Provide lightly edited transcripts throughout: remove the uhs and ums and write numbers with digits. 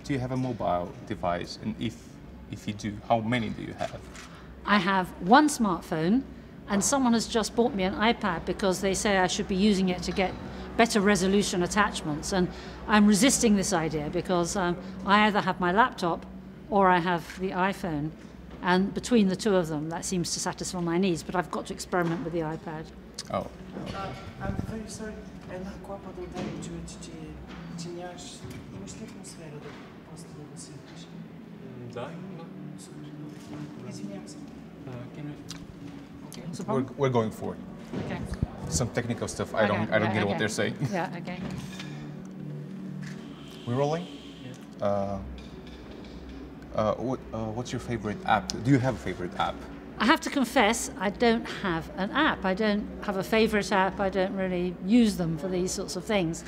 do you have a mobile device? And if you do, how many do you have? I have one smartphone, and someone has just bought me an iPad because they say I should be using it to get better resolution attachments, and I'm resisting this idea because I either have my laptop or I have the iPhone, and between the two of them that seems to satisfy my needs, but I've got to experiment with the iPad. Oh. I'm very sorry. Една клапа да ударим, че имаш ли атмосфера да просто да го сетиш? Да, има. Извинявам се. We're going for it. Okay. Some technical stuff. I don't get what they're saying. Yeah. Okay. We're rolling. Yeah. What's your favorite app? Do you have a favorite app? I have to confess, I don't have an app. I don't have a favourite app. I don't really use them for these sorts of things.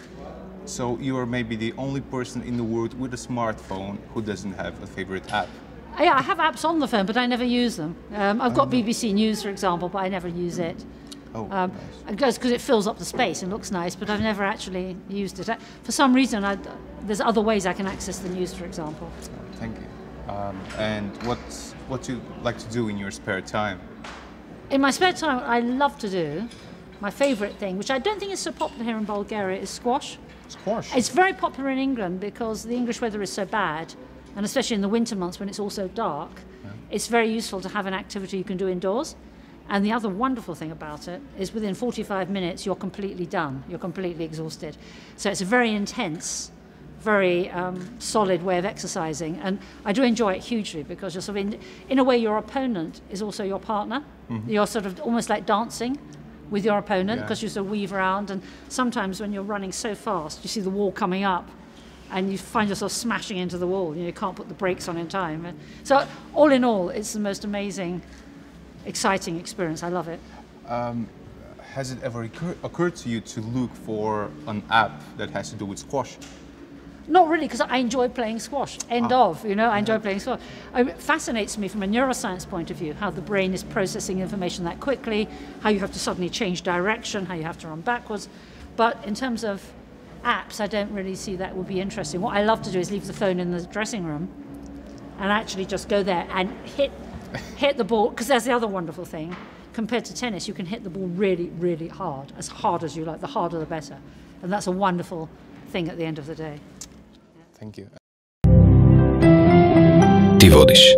So you are maybe the only person in the world with a smartphone who doesn't have a favorite app. Yeah, I have apps on the phone, but I never use them. I've got BBC News, for example, but I never use it. Oh, nice. Because it fills up the space and looks nice, but I've never actually used it. For some reason, there's other ways I can access the news, for example. Thank you. And what do you like to do in your spare time? In my spare time, I love to do my favourite thing, which I don't think is so popular here in Bulgaria, is squash. Squash? It's very popular in England because the English weather is so bad, and especially in the winter months when it's all so dark, it's very useful to have an activity you can do indoors. And the other wonderful thing about it is within 45 minutes you're completely done, you're completely exhausted. So it's a very intense, very solid way of exercising, and I do enjoy it hugely because you're sort of in a way your opponent is also your partner. Mm-hmm. You're sort of almost like dancing with your opponent because you sort of weave around, and sometimes when you're running so fast you see the wall coming up and you find yourself smashing into the wall. You can't put the brakes on in time. So all in all, it's the most amazing, exciting experience. I love it. Has it ever occurred to you to look for an app that has to do with squash? Not really, because I enjoy playing squash. End of, I enjoy playing squash. It fascinates me from a neuroscience point of view, how the brain is processing information that quickly, how you have to suddenly change direction, how you have to run backwards. But in terms of apps, I don't really see that would be interesting. What I love to do is leave the phone in the dressing room and actually just go there and hit the ball, because there's the other wonderful thing. Compared to tennis, you can hit the ball really, really hard as you like. The harder, the better. And that's a wonderful thing at the end of the day. Thank you. Ти водиш.